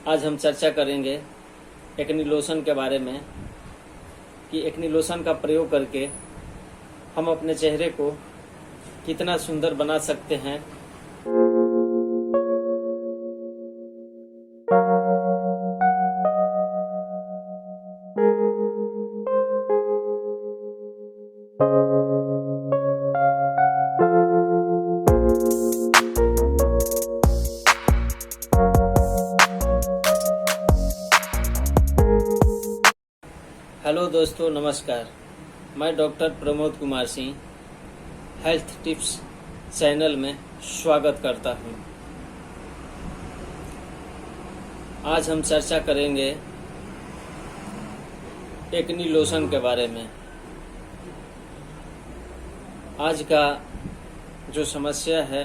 आज हम चर्चा करेंगे एक्ने लोशन के बारे में कि एक्ने लोशन का प्रयोग करके हम अपने चेहरे को कितना सुंदर बना सकते हैं। हेलो दोस्तों, नमस्कार। मैं doctor Pramod Kumar Singh health tips channel में स्वागत करता हूं। आज हम चर्चा करेंगे एक्ने लोशन के बारे में। आज का जो समस्या है,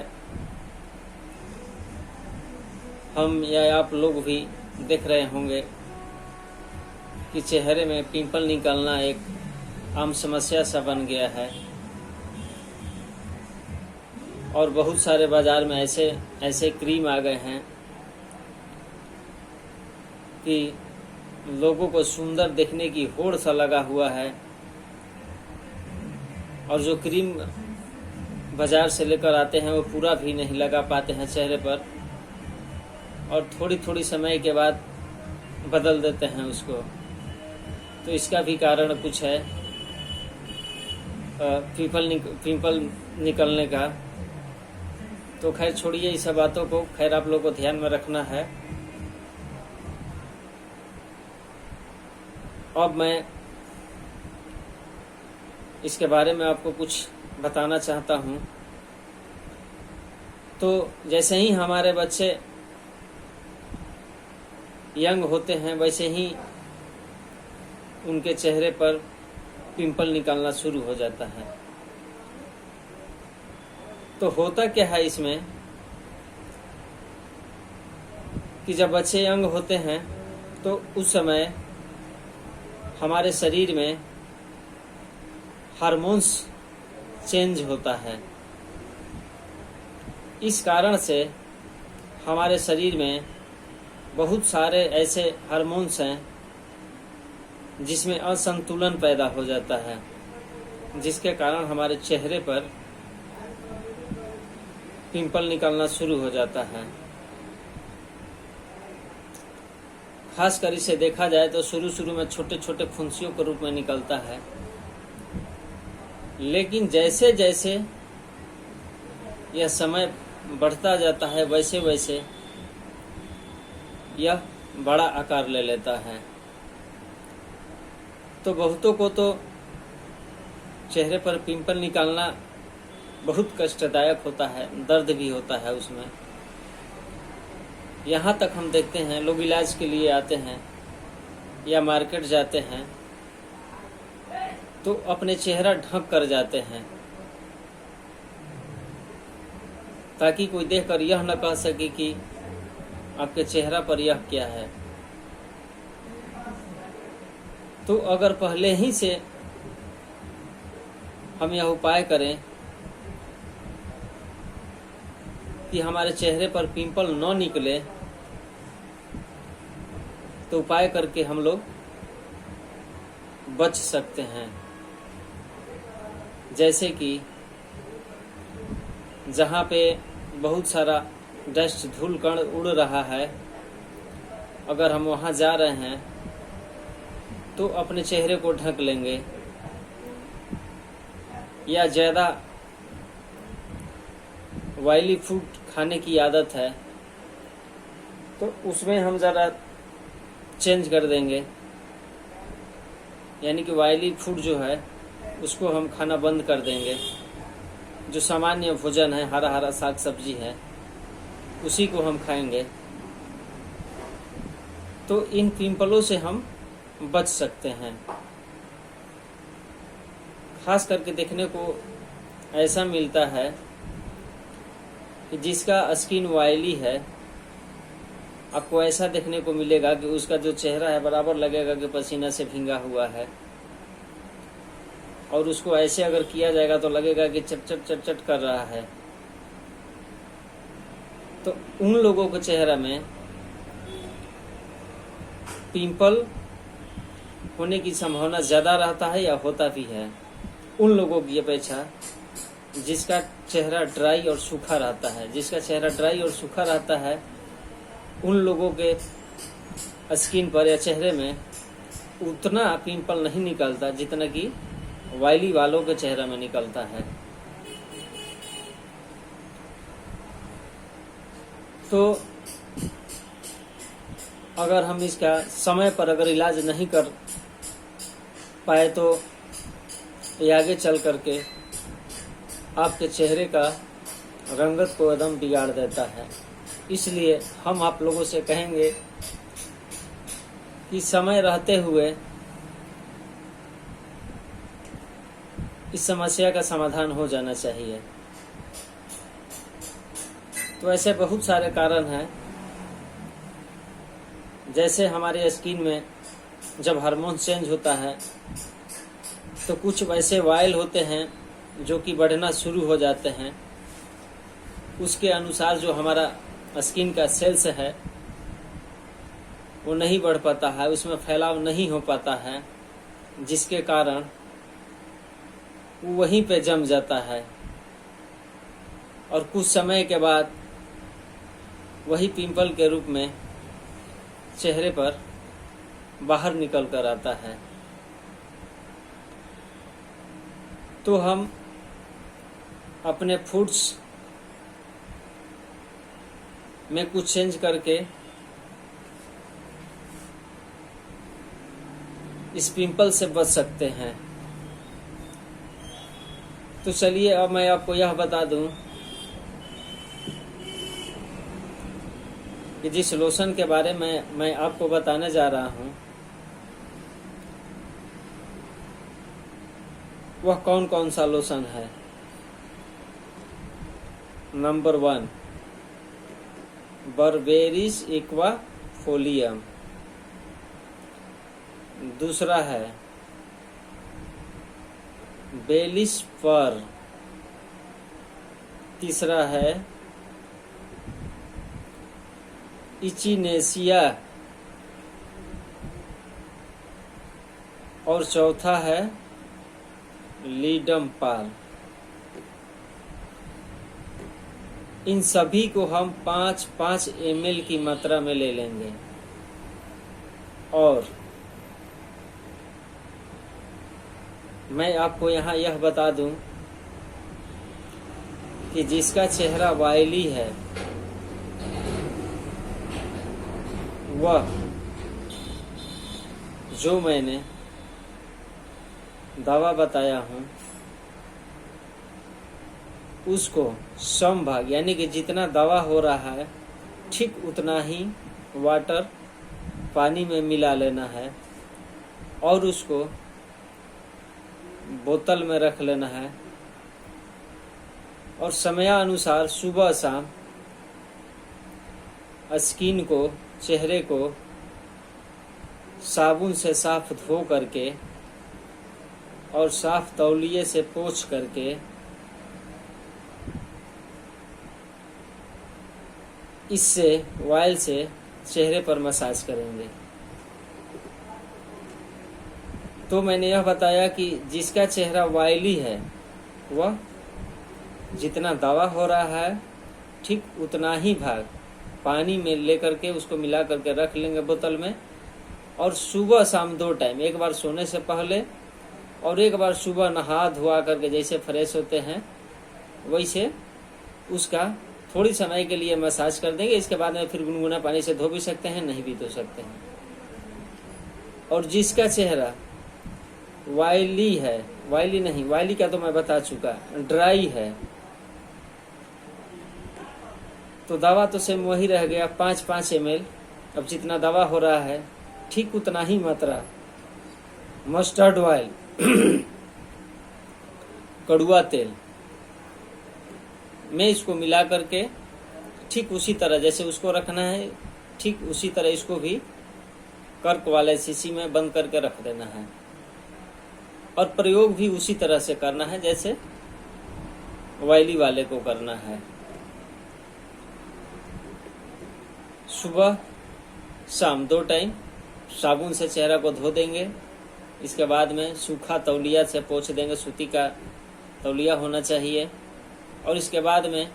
हम या आप लोग भी देख रहे होंगे कि चेहरे में पिंपल निकलना एक आम समस्या सा बन गया है और बहुत सारे बाजार में ऐसे क्रीम आ गए हैं कि लोगों को सुंदर दिखने की होड़ सा लगा हुआ है और जो क्रीम बाजार से लेकर आते हैं वो पूरा भी नहीं लगा पाते हैं चेहरे पर और थोड़ी थोड़ी समय के बाद बदल देते हैं उसको। तो इसका भी कारण कुछ है पिंपल निकलने का। तो खैर छोड़िए इस सब बातों को, खैर आप लोगों को ध्यान में रखना है। अब मैं इसके बारे में आपको कुछ बताना चाहता हूँ। तो जैसे ही हमारे बच्चे यंग होते हैं वैसे ही उनके चेहरे पर पिंपल निकलना शुरू हो जाता है। तो होता क्या है इसमें कि जब बच्चे यंग होते हैं तो उस समय हमारे शरीर में हार्मोन्स चेंज होता है। इस कारण से हमारे शरीर में बहुत सारे ऐसे हार्मोन्स हैं जिसमें असंतुलन पैदा हो जाता है, जिसके कारण हमारे चेहरे पर पिंपल निकलना शुरू हो जाता है। खासकर इसे देखा जाए तो शुरू में छोटे छोटे फुंसियों के रूप में निकलता है, लेकिन जैसे जैसे यह समय बढ़ता जाता है वैसे वैसे यह बड़ा आकार ले लेता है। तो बहुतों को तो चेहरे पर पिंपल निकालना बहुत कष्टदायक होता है, दर्द भी होता है उसमें। यहाँ तक हम देखते हैं लोग इलाज के लिए आते हैं या मार्केट जाते हैं तो अपने चेहरा ढक कर जाते हैं ताकि कोई देखकर यह न कह सके कि आपके चेहरा पर यह क्या है। तो अगर पहले ही से हम यह उपाय करें कि हमारे चेहरे पर पिंपल न निकले, तो उपाय करके हम लोग बच सकते हैं। जैसे कि जहाँ पे बहुत सारा डस्ट धूल कण उड़ रहा है, अगर हम वहाँ जा रहे हैं तो अपने चेहरे को ढक लेंगे। या ज़्यादा ऑयली फूड खाने की आदत है तो उसमें हम ज़रा चेंज कर देंगे, यानी कि ऑयली फूड जो है उसको हम खाना बंद कर देंगे। जो सामान्य भोजन है, हरा हरा साग सब्जी है, उसी को हम खाएंगे। तो इन पिंपलों से हम बच सकते हैं। खास करके देखने को ऐसा मिलता है कि जिसका स्किन ऑयली है, आपको ऐसा देखने को मिलेगा कि उसका जो चेहरा है बराबर लगेगा कि पसीना से भींगा हुआ है, और उसको ऐसे अगर किया जाएगा तो लगेगा कि चट कर रहा है। तो उन लोगों के चेहरा में पिंपल होने की संभावना ज़्यादा रहता है या होता भी है उन लोगों की अपेक्षा जिसका चेहरा ड्राई और सूखा रहता है। जिसका चेहरा ड्राई और सूखा रहता है उन लोगों के स्किन पर या चेहरे में उतना पिंपल नहीं निकलता जितना कि ऑयली वालों के चेहरे में निकलता है। तो अगर हम इसका समय पर अगर इलाज नहीं कर पाए तो ये आगे चल करके आपके चेहरे का रंगत को एकदम बिगाड़ देता है। इसलिए हम आप लोगों से कहेंगे कि समय रहते हुए इस समस्या का समाधान हो जाना चाहिए। तो ऐसे बहुत सारे कारण हैं, जैसे हमारे स्किन में जब हार्मोन चेंज होता है तो कुछ वैसे वायल होते हैं जो कि बढ़ना शुरू हो जाते हैं। उसके अनुसार जो हमारा स्किन का सेल्स है वो नहीं बढ़ पाता है, उसमें फैलाव नहीं हो पाता है, जिसके कारण वो वहीं पे जम जाता है और कुछ समय के बाद वही पिंपल के रूप में चेहरे पर बाहर निकल कर आता है। तो हम अपने फूड्स में कुछ चेंज करके इस पिंपल से बच सकते हैं। तो चलिए अब मैं आपको यह बता दूं कि जिस लोशन के बारे में मैं आपको बताने जा रहा हूं वह कौन कौन सा लोशन है। नंबर 1 बर्बेरिस एक्वाफोलियम, दूसरा है बेलिस पर, तीसरा है इचिनेसिया और चौथा है लीडम पाल। इन सभी को हम 5-5 ml की मात्रा में ले लेंगे और मैं आपको यहाँ यह बता दूं कि जिसका चेहरा ऑयली है वह जो मैंने दवा बताया हूँ उसको समभाग यानी कि जितना दवा हो रहा है ठीक उतना ही वाटर पानी में मिला लेना है और उसको बोतल में रख लेना है और समयानुसार सुबह शाम स्किन को, चेहरे को साबुन से साफ धो करके और साफ तौलिए से पोंछ करके इससे ऑयल से चेहरे पर मसाज करेंगे। तो मैंने यह बताया कि जिसका चेहरा ऑयली है वह जितना दवा हो रहा है ठीक उतना ही भाग पानी में लेकर के उसको मिला करके रख लेंगे बोतल में और सुबह शाम 2 टाइम, एक बार सोने से पहले और एक बार सुबह नहा धोआ करके जैसे फ्रेश होते हैं वैसे उसका थोड़ी समय के लिए मसाज कर देंगे। इसके बाद में फिर गुनगुना पानी से धो भी सकते हैं, नहीं भी धो सकते हैं। और जिसका चेहरा ऑयली है, ऑयली नहीं, ऑयली का तो मैं बता चुका, ड्राई है, तो दवा तो सेम वही रह गया 5-5 ml। अब जितना दवा हो रहा है ठीक उतना ही मात्रा मस्टर्ड ऑयल कड़ुआ तेल में इसको मिला करके ठीक उसी तरह जैसे उसको रखना है ठीक उसी तरह इसको भी कर्क वाले शीशी में बंद करके रख देना है और प्रयोग भी उसी तरह से करना है जैसे ऑयली वाले को करना है। सुबह शाम 2 टाइम साबुन से चेहरा को धो देंगे। इसके बाद में सूखा तौलिया से पोंछ देंगे, सूती का तौलिया होना चाहिए। और इसके बाद में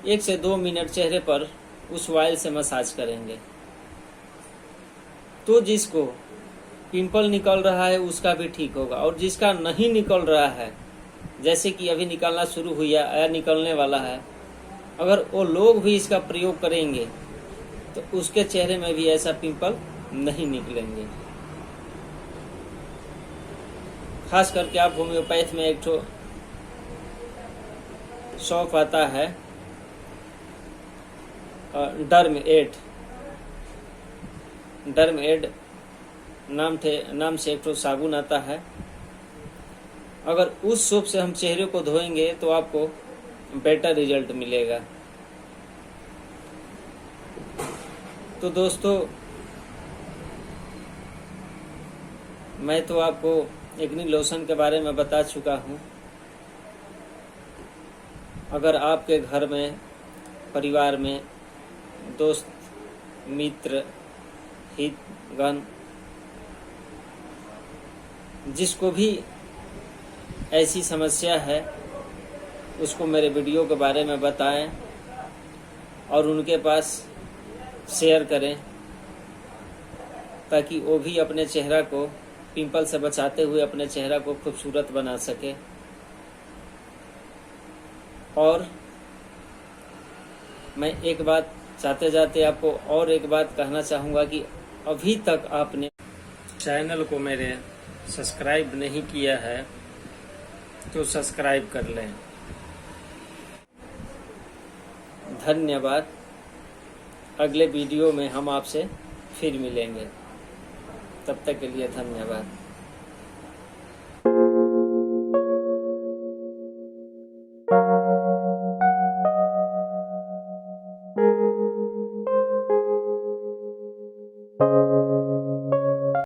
1 से 2 मिनट चेहरे पर उस ऑयल से मसाज करेंगे। तो जिसको पिंपल निकल रहा है उसका भी ठीक होगा, और जिसका नहीं निकल रहा है, जैसे कि अभी निकलना शुरू हुआ या निकलने वाला है, अगर वो लोग भी इसका प्रयोग करेंगे तो उसके चेहरे में भी ऐसा पिंपल नहीं निकलेंगे। खास करके आप होम्योपैथ में एक तो सौंफ आता है, डर्म एड नाम से एक तो साबुन आता है। अगर उस सोप से हम चेहरे को धोएंगे तो आपको बेटर रिजल्ट मिलेगा। तो दोस्तों, मैं तो आपको एक्ने लोशन के बारे में बता चुका हूँ। अगर आपके घर में, परिवार में, दोस्त, मित्र, हितगण, जिसको भी ऐसी समस्या है उसको मेरे वीडियो के बारे में बताएं और उनके पास शेयर करें, ताकि वो भी अपने चेहरा को पिंपल से बचाते हुए अपने चेहरा को खूबसूरत बना सके। और मैं एक बात जाते जाते आपको और एक बात कहना चाहूँगा कि अभी तक आपने चैनल को मेरे सब्सक्राइब नहीं किया है तो सब्सक्राइब कर लें। धन्यवाद। अगले वीडियो में हम आपसे फिर मिलेंगे। तब तक के लिए धन्यवाद।